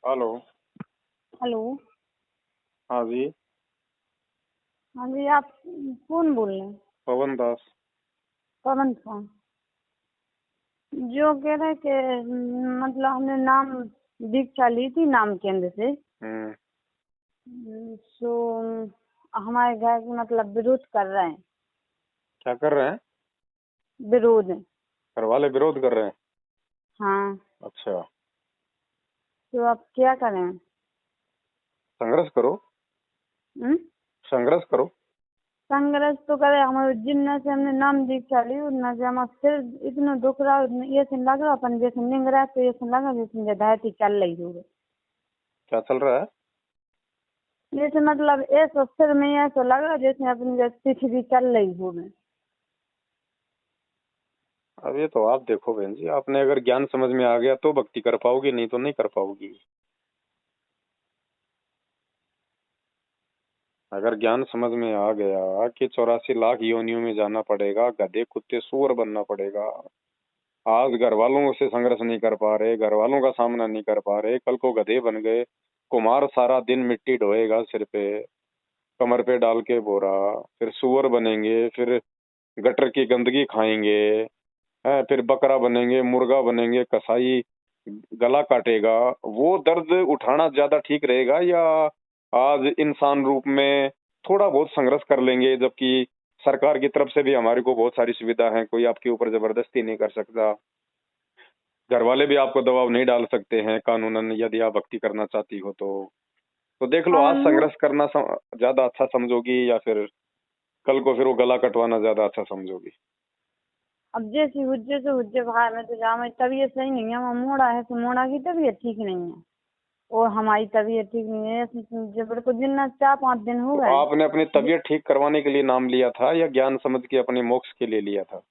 Hello. Hello. हाँ जी। हाँ जी, आप कौन बोल रहे हैं? पवन दास। पवन खान। जो कह रहे कि मतलब हमने नाम दीक्षा ली थी नाम केंद्र से। हम्म। सो हमारे घर के मतलब विरोध कर रहे हैं। क्या कर रहे हैं? विरोध। घर वाले विरोध कर रहे हैं? हाँ। अच्छा। तो आप क्या करें? संघर्ष करो। हम्म? संघर्ष करो। संघर्ष तो करे हमारे जिन्न से हमने नाम दीक्षा ली उतना से हमारा सिर इतना दुख रहा ये से लग रहा अपन जैसे निंग रहा तो ये से लगा जैसे धरती चल रही हो। क्या चल रहा है? जैसे मतलब ऐसा सिर में ऐसा लग रहा जैसे अपनी जैसे पृथ्वी चल रही हो। अब ये तो आप देखो बहन जी, आपने अगर ज्ञान समझ में आ गया तो भक्ति कर पाओगी, नहीं तो नहीं कर पाओगी। अगर ज्ञान समझ में आ गया कि 84 लाख योनियों में जाना पड़ेगा, गधे कुत्ते सूअर बनना पड़ेगा। आज घर वालों से संघर्ष नहीं कर पा रहे, घर वालों का सामना नहीं कर पा रहे, कल को गधे बन गए। कुम्हार सारा दिन मिट्टी ढोएगा सिर पे, कमर पे डाल के बोरा, फिर सूअर बनेंगे, फिर गटर की गंदगी खाएंगे, है, फिर बकरा बनेंगे, मुर्गा बनेंगे, कसाई गला काटेगा। वो दर्द उठाना ज्यादा ठीक रहेगा, या आज इंसान रूप में थोड़ा बहुत संघर्ष कर लेंगे, जबकि सरकार की तरफ से भी हमारे को बहुत सारी सुविधा है, कोई आपके ऊपर जबरदस्ती नहीं कर सकता, घर वाले भी आपको दबाव नहीं डाल सकते हैं कानूनन, यदि आप भक्ति करना चाहती हो तो देख लो, आज संघर्ष करना ज्यादा अच्छा समझोगी, या फिर कल को फिर वो गला कटवाना ज्यादा अच्छा समझोगी? अब जैसी हुज्जे से हुज्जे बाहर में तो जामे तबीयत सही नहीं है। वहाँ मोड़ा है तो मोड़ा की तबीयत ठीक नहीं है और हमारी तबीयत ठीक नहीं है। जबर को जिन्ना 4-5 दिन हो तो गए। आपने अपनी तबीयत ठीक करवाने के लिए नाम लिया था, या ज्ञान समझ के अपने मोक्ष के लिए लिया था?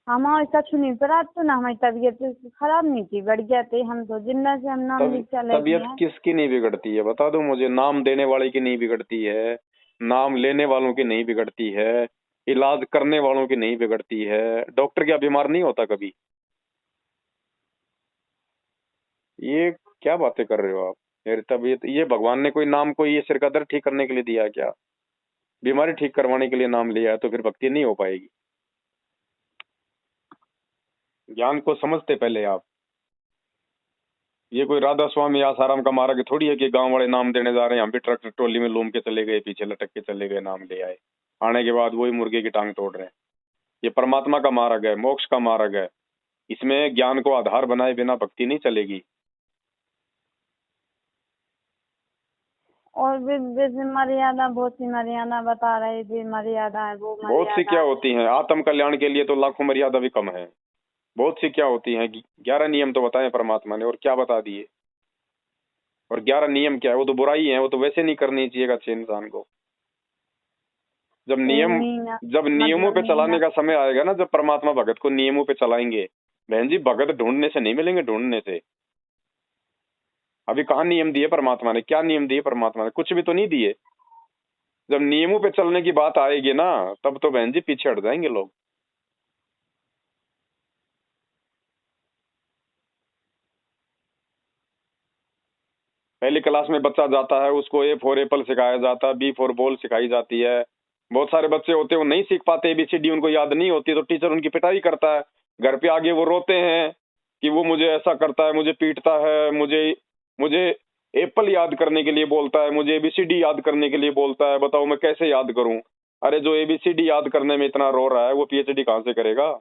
हमारे सच नहीं पड़ा तो ना हमारी तबीयत खराब नहीं थी, बढ़ गया थे हम तो जिन्ना से हम नाम दीक्षा लेते तबीयत हैं। किसकी नहीं बिगड़ती है बता दो मुझे। नाम देने वाले की नहीं बिगड़ती है, नाम लेने वालों की नहीं बिगड़ती है, इलाज करने वालों की नहीं बिगड़ती है। डॉक्टर क्या बीमार नहीं होता कभी? ये क्या बातें कर रहे हो आप? मेरी तबीयत, ये भगवान ने कोई नाम, कोई ये सिर का दर्द ठीक करने के लिए दिया है क्या? बीमारी ठीक करवाने के लिए नाम लिया है तो फिर भक्ति नहीं हो पाएगी। ज्ञान को समझते पहले आप। ये कोई राधा स्वामी आसाराम का मार्ग थोड़ी है कि गांव वाले नाम देने जा रहे हैं, हम भी ट्रक ट्रॉली में लूम के चले गए, पीछे लटक के चले गए, नाम ले आए, आने के बाद वही मुर्गे की टांग तोड़ रहे हैं। ये परमात्मा का मार्ग है, मोक्ष का मार्ग है। इसमें ज्ञान को आधार बनाए बिना भक्ति नहीं चलेगी। और भी जैसे मर्यादा बहुत सी मर्यादा बता रहे थे, मर्यादा है वो बहुत सी मर्यादा क्या है। होती हैं, आत्म कल्याण के लिए तो लाखों मर्यादा भी कम है। बहुत सी क्या होती हैं, 11 नियम तो बताए परमात्मा ने, और क्या बता दिए। और 11 नियम क्या है? वो तो बुराई है, वो तो वैसे नहीं करनी चाहिए अच्छे इंसान को। जब एक नियम, मीना जब नियमों मतलब पे चलाने मीना। का समय आएगा ना, जब परमात्मा भगत को नियमों पे चलाएंगे, बहन जी, भगत ढूंढने से नहीं मिलेंगे, ढूंढने से। अभी कहाँ नियम दिए परमात्मा ने? क्या नियम दिए परमात्मा ने? कुछ भी तो नहीं दिए। जब नियमों पे चलने की बात आएगी ना, तब तो बहन जी पीछे हट जाएंगे लोग। पहली क्लास में बच्चा जाता है, उसको ए फॉर एप्पल सिखाया जाता है, बी फॉर बॉल सिखाई जाती है। बहुत सारे बच्चे होते हैं वो नहीं सीख पाते, एबीसीडी उनको याद नहीं होती, तो टीचर उनकी पिटाई करता है। घर पे आगे वो रोते हैं कि वो मुझे ऐसा करता है, मुझे पीटता है, मुझे मुझे एप्पल याद करने के लिए बोलता है, मुझे एबीसीडी याद करने के लिए बोलता है, बताओ मैं कैसे याद करूं? अरे जो एबीसीडी याद करने में इतना रो रहा है, वो पीएचडी कहां से करेगा?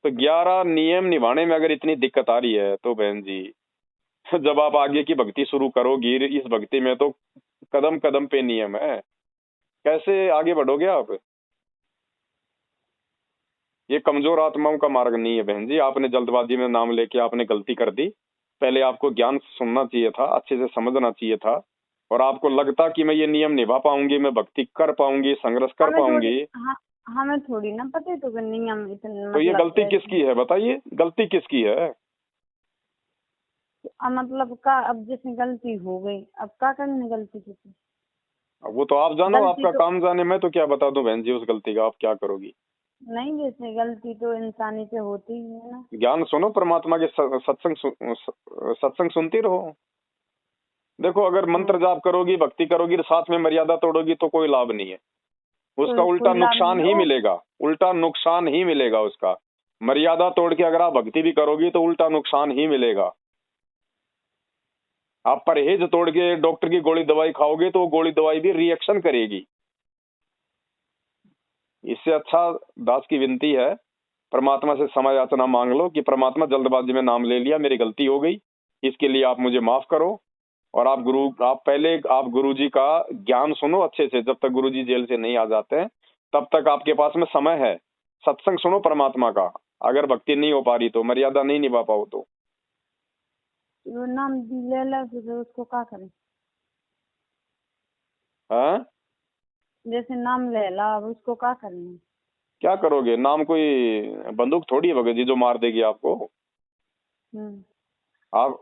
तो 11 नियम निभाने में अगर इतनी दिक्कत आ रही है तो बहन जी, जब आप आगे की भक्ति शुरू करोगी, इस भक्ति में तो कदम कदम पे नियम है, कैसे आगे बढ़ोगे आप? ये कमजोर आत्माओं का मार्ग नहीं है बहन जी। आपने जल्दबाजी में नाम लेके आपने गलती कर दी। पहले आपको ज्ञान सुनना चाहिए था, अच्छे से समझना चाहिए था, और आपको लगता कि मैं ये नियम निभा पाऊंगी, मैं भक्ति कर पाऊंगी, संघर्ष कर हमें थोड़ी पाऊंगी। हाँ, हमें थोड़ी ना पता है तो नहीं हम इतने तो ये मतलब गलती किसकी है बताइए, गलती किसकी है? मतलब का अब जैसे गलती हो गई अब क्या करने गलती की अब वो तो आप जानो, गलती आपका तो काम जाने, मैं तो क्या बता दूं बहन जी उस गलती का आप क्या करोगी। नहीं, जैसे गलती तो इंसानी से होती ही है ना। ज्ञान सुनो, परमात्मा के सत्संग सुनती रहो। देखो, अगर मंत्र जाप करोगी, भक्ति करोगी, साथ में मर्यादा तोड़ोगी तो कोई लाभ नहीं है, उसका तो उल्टा कोई लाभ नुकसान नहीं ही हो। मिलेगा, उल्टा नुकसान ही मिलेगा उसका। मर्यादा तोड़ के अगर आप भक्ति भी करोगी तो उल्टा नुकसान ही मिलेगा। आप परहेज तोड़ के डॉक्टर की गोली दवाई खाओगे तो वो गोली दवाई भी रिएक्शन करेगी। इससे अच्छा दास की विनती है, परमात्मा से क्षमा याचना मांग लो कि परमात्मा, जल्दबाजी में नाम ले लिया, मेरी गलती हो गई, इसके लिए आप मुझे माफ करो। और आप गुरुजी का ज्ञान सुनो अच्छे से, जब तक गुरुजी जेल से नहीं आ जाते हैं तब तक आपके पास में समय है। सत्संग सुनो परमात्मा का। अगर भक्ति नहीं हो पा रही तो, मर्यादा नहीं निभा पाओ तो वो नाम ले ला, फिर उसको क्या करें? हाँ, जैसे नाम ले ला, अब उसको क्या करें? क्या करोगे? नाम कोई बंदूक थोड़ी है भगत जी जो मार देगी आपको। आप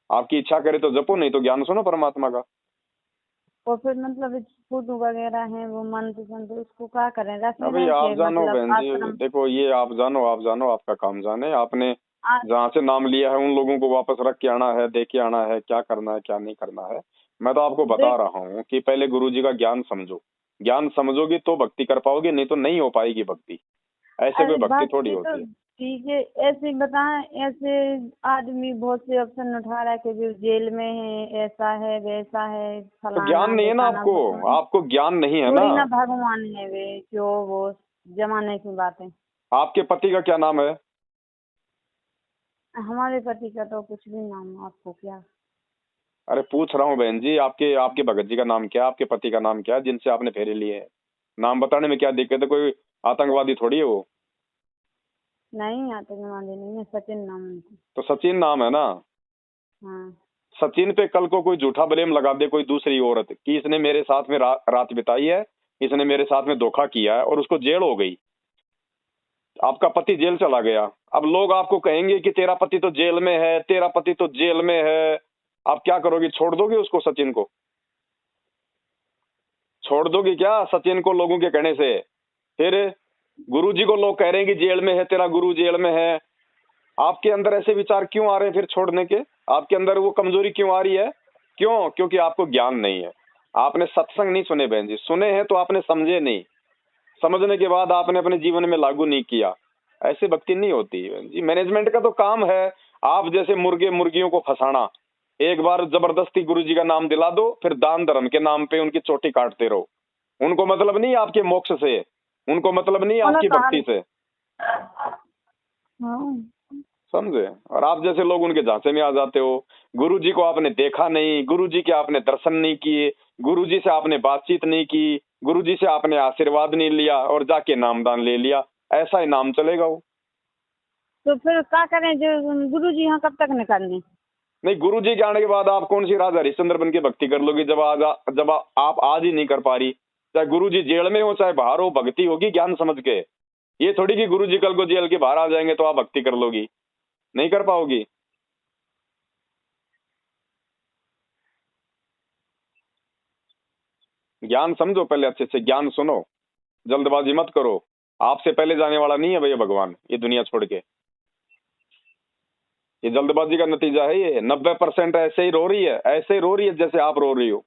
आपकी इच्छा करे तो जपो, नहीं तो ज्ञान सुनो परमात्मा का। और फिर मतलब फोटो वगैरह है वो मंत्र संत्र, उसको क्या करें? रखे अभी रहे आप के जानो मतलब बहन जी, आश्रम। देखो ये आप जानो आपका काम जाने। आपने आ, जहाँ से नाम लिया है उन लोगों को वापस रख के आना है, दे के आना है, क्या करना है क्या नहीं करना है। मैं तो आपको बता देख, रहा हूँ कि पहले गुरुजी का ज्ञान समझो। ज्ञान समझोगी तो भक्ति कर पाओगे, नहीं तो नहीं हो पाएगी भक्ति। ऐसे कोई अरे भक्ति थोड़ी भक्ति तो होती है। ठीक है, ऐसे बताएं। ऐसे आदमी बहुत से ऑप्शन उठा रहा है कि जो जेल में है, ऐसा है वैसा है, तो ज्ञान फलाना नहीं है ना ढिकाना। आपको, वो थोड़ी आपको ज्ञान नहीं है ना। थोड़ी ना भगवान है वे, जो वो जमाने की बातें। आपके पति का क्या नाम है? हमारे पति का तो कुछ भी नाम, आपको क्या? अरे पूछ रहा हूँ बहन जी, आपके आपके भगत जी का नाम क्या है, आपके पति का नाम क्या है जिनसे आपने फेरे लिए हैं? नाम बताने में क्या दिक्कत है? कोई आतंकवादी थोड़ी है वो। नहीं, आतंकवादी नहीं है, सचिन नाम उनका। तो सचिन नाम है ना। हाँ। सचिन पे कल को कोई झूठा ब्लेम लगा दे कोई दूसरी औरत कि इसने मेरे साथ में रात बिताई है, इसने मेरे साथ में धोखा किया है, और उसको जेल हो गई, आपका पति जेल चला गया। अब लोग आपको कहेंगे कि तेरा पति तो जेल में है, तेरा पति तो जेल में है। आप क्या करोगे? छोड़ दोगे उसको, सचिन को? छोड़ दोगे क्या सचिन को लोगों के कहने से? फिर गुरुजी को लोग कह रहे हैं कि जेल में है, तेरा गुरु जेल में है। आपके अंदर ऐसे विचार क्यों आ रहे हैं फिर छोड़ने के? आपके अंदर वो कमजोरी क्यों आ रही है? क्यों? क्योंकि आपको ज्ञान नहीं है। आपने सत्संग नहीं सुने बहन जी, सुने हैं तो आपने समझे नहीं, समझने के बाद आपने अपने जीवन में लागू नहीं किया। ऐसे भक्ति नहीं होती बहन जी। मैनेजमेंट का तो काम है आप जैसे मुर्गे मुर्गियों को फंसाना। एक बार जबरदस्ती गुरुजी का नाम दिला दो, फिर दान धर्म के नाम पे उनकी चोटी काटते रहो। उनको मतलब नहीं आपके मोक्ष से, उनको मतलब नहीं उन्हें आपकी कहा। भक्ति से, हाँ। समझे? और आप जैसे लोग उनके झांसे में आ जाते हो। गुरुजी को आपने देखा नहीं, गुरुजी के आपने दर्शन नहीं किए, गुरुजी से आपने बातचीत नहीं की, गुरुजी से आपने आशीर्वाद नहीं लिया और जाके नामदान ले लिया। ऐसा ही नाम चलेगा वो। तो फिर क्या करें? जो गुरुजी यहाँ कब तक निकालने? नहीं, गुरुजी के आने के बाद आप कौन सी राजा हरिश्चंद्र बन के भक्ति कर लोगी? जब आप आज ही नहीं कर पा रही, चाहे गुरुजी जेल में हो चाहे बाहर हो, भक्ति होगी ज्ञान समझ के। ये थोड़ी कि गुरुजी कल को जेल के बाहर आ जाएंगे तो आप भक्ति कर लोगी, नहीं कर पाओगी। ज्ञान समझो पहले अच्छे से, ज्ञान सुनो, जल्दबाजी मत करो। आपसे पहले जाने वाला नहीं है भैया भगवान ये दुनिया छोड़ के। ये जल्दबाजी का नतीजा है। ये 90% ऐसे ही रो रही है, ऐसे ही रो रही है जैसे आप रो रही हो।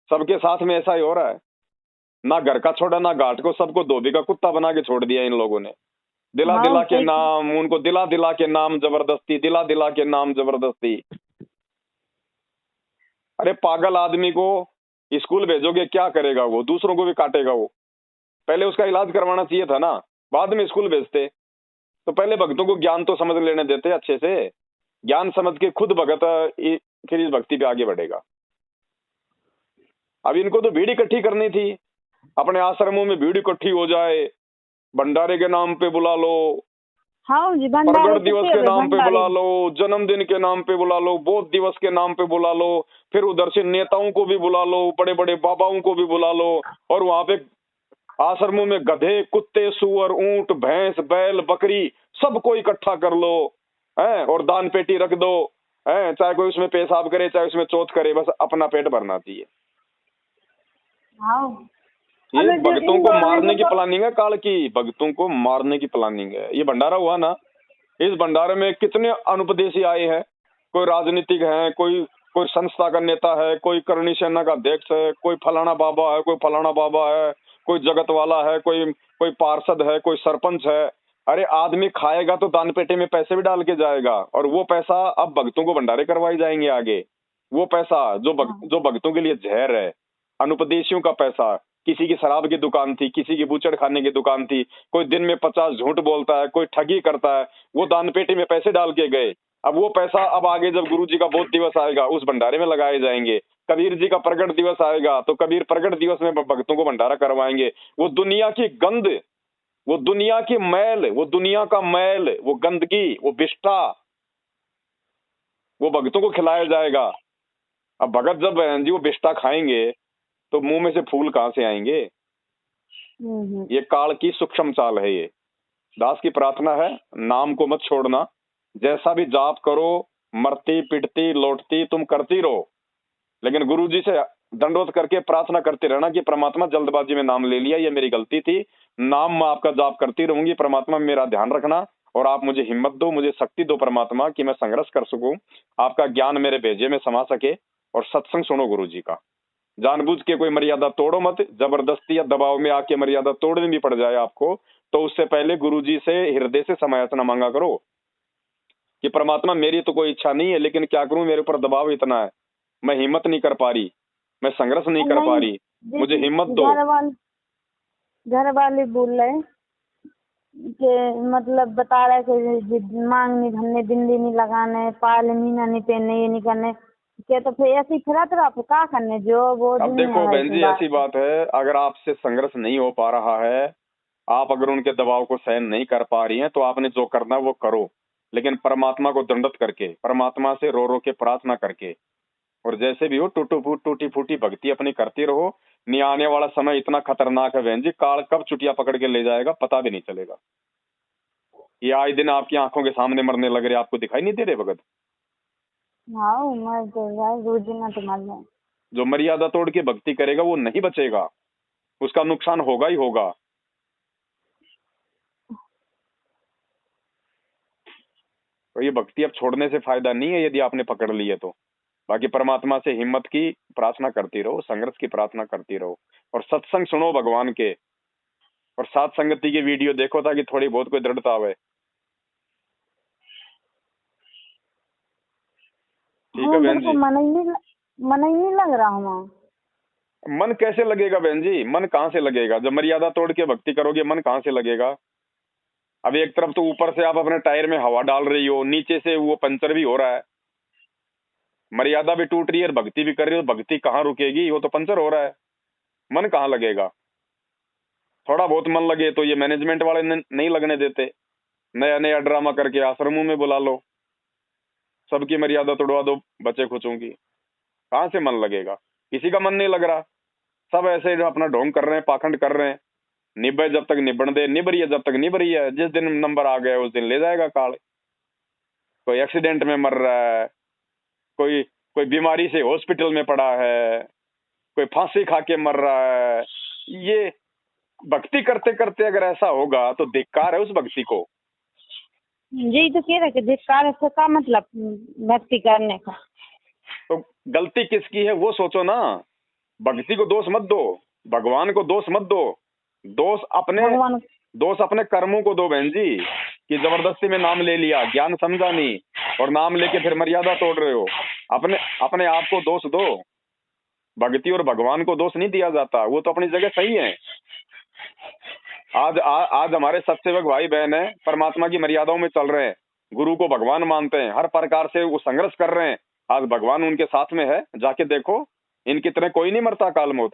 सबके साथ में ऐसा ही हो रहा है। ना घर का छोड़ा ना घाट को, सबको धोबी का कुत्ता बना के छोड़ दिया इन लोगों ने। दिला हाँ, दिला के सही। नाम उनको, दिला दिला के नाम जबरदस्ती, दिला दिला के नाम जबरदस्ती। अरे पागल आदमी को स्कूल भेजोगे क्या करेगा वो? दूसरों को भी काटेगा वो। पहले उसका इलाज करवाना चाहिए था ना, बाद में स्कूल भेजते। तो पहले भक्तों को ज्ञान तो समझ लेने देते अच्छे से। ज्ञान समझ के खुद भगत फिर इस भक्ति पे आगे बढ़ेगा। अब इनको तो भीड़ इकट्ठी करनी थी, अपने आश्रमों में भीड़ इकट्ठी हो जाए, भंडारे के नाम पे बुला लो, हाँ जी, भंडारे प्रगट दिवस कितने के हुए नाम पे भंडारे? बुला लो, जन्मदिन के नाम पे बुला लो, बौद्ध दिवस के नाम पे बुला लो, फिर उधर से नेताओं को भी बुला लो, बड़े बड़े बाबाओं को भी बुला लो, और वहां पे आश्रमों में गधे कुत्ते सुअर ऊंट भैंस बैल बकरी सबको इकट्ठा कर लो, हैं, और दान पेटी रख दो, हैं, चाहे कोई उसमें पेशाब करे चाहे उसमें चौथ करे, बस अपना पेट भरना चाहिए। हाँ, ये अबे जो भक्तों इन को दोनों मारने ने की तो प्लानिंग है, काल की भक्तों को मारने की प्लानिंग है। ये भंडारा हुआ ना, इस भंडारे में कितने अनुपदेशी आए हैं। कोई राजनीतिक है, कोई कोई संस्था का नेता है, कोई करणी सेना का अध्यक्ष है, कोई फलाना बाबा है, कोई फलाना बाबा है, कोई जगत वाला है, कोई कोई पार्षद है, कोई सरपंच है। अरे आदमी खाएगा तो दान पेटी में पैसे भी डाल के जाएगा, और वो पैसा अब भक्तों को भंडारे करवाए जाएंगे आगे। वो पैसा हाँ जो भक्तों के लिए जहर है, अनुपदेशियों का पैसा। किसी की शराब की दुकान थी, किसी की बूचड़ खाने की दुकान थी, कोई दिन में 50 झूठ बोलता है, कोई ठगी करता है, वो दान पेटी में पैसे डाल के गए। अब वो पैसा अब आगे जब गुरु जी का बोध दिवस आएगा उस भंडारे में लगाए जाएंगे। कबीर जी का प्रगट दिवस आएगा तो कबीर प्रगट दिवस में भक्तों को भंडारा करवाएंगे। वो दुनिया की गंद, वो दुनिया की मैल, वो दुनिया का मैल, वो गंदगी, वो विष्ठा, वो भक्तों को खिलाया जाएगा। अब भगत जब बहन जी वो विष्ठा खाएंगे तो मुंह में से फूल कहां से आएंगे। ये काल की सूक्ष्म चाल है। ये दास की प्रार्थना है, नाम को मत छोड़ना। जैसा भी जाप करो, मरती पिटती लौटती तुम करती रहो, लेकिन गुरु जी से दंडवत करके प्रार्थना करते रहना कि परमात्मा जल्दबाजी में नाम ले लिया, ये मेरी गलती थी। नाम मैं आपका जाप करती रहूंगी, परमात्मा मेरा ध्यान रखना, और आप मुझे हिम्मत दो, मुझे शक्ति दो परमात्मा, कि मैं संघर्ष कर सकूं, आपका ज्ञान मेरे भेजे में समा सके। और सत्संग सुनो गुरु जी का, जानबूझ के कोई मर्यादा तोड़ो मत। जबरदस्ती या दबाव में आके मर्यादा तोड़नी भी पड़ जाए आपको, तो उससे पहले गुरु जी से हृदय से समायाचना मांगा करो कि परमात्मा मेरी तो कोई इच्छा नहीं है, लेकिन क्या करूं, मेरे ऊपर दबाव इतना है, मैं हिम्मत नहीं कर पा रही, मैं संघर्ष नहीं कर पा नहीं, रही, मुझे जैसे हिम्मत दो। घर वाले बोल रहे कि मतलब बता रहे कि मांग नहीं भरने, बिंदी नहीं लगाने, पायल मीना नहीं पहनने, ये नहीं करने के, तो फिर ऐसे ही फिरत रहा फिर क्या करने, जो वो अब दुनिया देखो है बहन इसमें जी, बात। ऐसी बात है, अगर आपसे संघर्ष नहीं हो पा रहा है, आप अगर उनके दबाव को सहन नहीं कर पा रही हैं, तो आपने जो करना है वो करो, लेकिन परमात्मा को दंडवत करके, परमात्मा से रो रो के प्रार्थना करके, और जैसे भी हो टूटी फूटी भक्ति अपनी करती रहो। नहीं आने वाला समय इतना खतरनाक है बहन जी, काल कब चुटिया पकड़ के ले जाएगा पता भी नहीं चलेगा। ये आए दिन आपकी आंखों के सामने मरने लग रहे, आपको दिखाई नहीं दे रहे भगत। हाँ उम्र तो यार रोज ना तो मर जाए। जो मर्यादा तोड़ के भक्ति करेगा वो नहीं बचेगा, उसका नुकसान होगा ही होगा। तो ये भक्ति अब छोड़ने से फायदा नहीं है यदि आपने पकड़ ली है तो। बाकी परमात्मा से हिम्मत की प्रार्थना करती रहो, संघर्ष की प्रार्थना करती रहो, और सत्संग सुनो भगवान के, और साथ संगति की वीडियो देखो ताकि थोड़ी बहुत कोई दृढ़ता आवे। ठीक है हमें बहन बिल्कुल जी। मन ही नहीं लग रहा हूँ। मन कैसे लगेगा बहन जी, मन कहाँ से लगेगा, जब मर्यादा तोड़ के भक्ति करोगे मन कहाँ से लगेगा। अब एक तरफ तो ऊपर से आप अपने टायर में हवा डाल रही हो, नीचे से वो पंचर भी हो रहा है, मर्यादा भी टूट रही है और भक्ति भी कर रही हो, भक्ति कहाँ रुकेगी, वो तो पंचर हो रहा है, मन कहाँ लगेगा। थोड़ा बहुत मन लगे तो ये मैनेजमेंट वाले नहीं लगने देते, नया नया ड्रामा करके आश्रमों में बुला लो, सबकी मर्यादा तोड़वा दो, बच्चे खुचूंगी, कहाँ से मन लगेगा। किसी का मन नहीं लग रहा, सब ऐसे जो अपना ढोंग कर रहे हैं, पाखंड कर रहे हैं। निभे जब तक निबड़ दे, निभ रही है जब तक निभ रही है, जिस दिन नंबर आ गया उस दिन ले जाएगा काल। कोई एक्सीडेंट में मर रहा है, कोई कोई बीमारी से हॉस्पिटल में पड़ा है, कोई फांसी खा के मर रहा है। ये भक्ति करते करते अगर ऐसा होगा तो धिक्कार है उस भक्ति को। यही तो कह रहे कि धिक्कार से का मतलब भक्ति करने का। तो गलती किसकी है वो सोचो ना, भक्ति को दोष मत दो, भगवान को दोष मत दो, दोष अपने भगवान दोष अपने कर्मों को दो बहन जी, कि जबरदस्ती में नाम ले लिया, ज्ञान समझा नहीं, और नाम लेके फिर मर्यादा तोड़ रहे हो। अपने अपने आप को दोष दो, भक्ति और भगवान को दोष नहीं दिया जाता, वो तो अपनी जगह सही है। आज हमारे सत्सेवक भाई बहन है, परमात्मा की मर्यादाओं में चल रहे हैं, गुरु को भगवान मानते हैं, हर प्रकार से वो संघर्ष कर रहे हैं, आज भगवान उनके साथ में है, जाके देखो इनकी तरह कोई नहीं मरता काल मौत।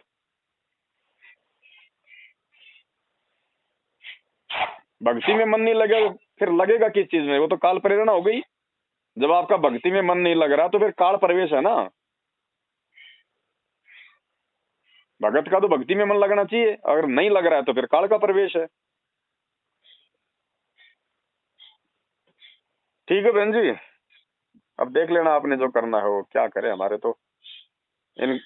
भक्ति में मन नहीं लगेगा फिर लगेगा किस चीज में, वो तो काल प्रेरणा हो गई। जब आपका भक्ति में मन नहीं लग रहा तो फिर काल प्रवेश है ना। भगत का तो भक्ति में मन लगना चाहिए, अगर नहीं लग रहा है तो फिर काल का प्रवेश है। ठीक है बहन जी, अब देख लेना आपने जो करना है वो, क्या करे, हमारे तो इन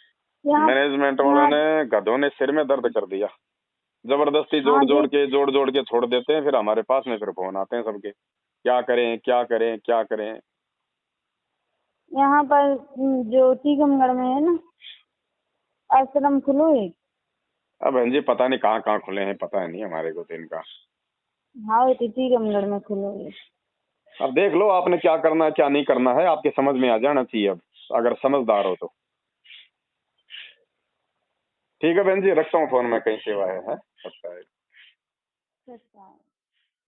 यहाँ मैनेजमेंट वालों यहाँ ने गधों ने सिर में दर्द कर दिया। जबरदस्ती हाँ जोड़ जोड़ के छोड़ देते हैं, फिर हमारे पास में फिर फोन आते हैं सबके, क्या करें क्या करें क्या करें। यहाँ पर जो टीकमगढ़ में है ना आश्रम खुलो है। अब बहन जी पता नहीं कहाँ कहाँ खुले हैं, पता नहीं हमारे को तो इनका। हाँ तो टीकमगढ़ में खुलो है। अब देख लो आपने क्या करना है क्या नहीं करना है, आपके समझ में आ जाना चाहिए अब, अगर समझदार हो तो। ठीक है बहन जी, रखता हूँ फोन में, कहीं सेवा है? अच्छा है। अच्छा।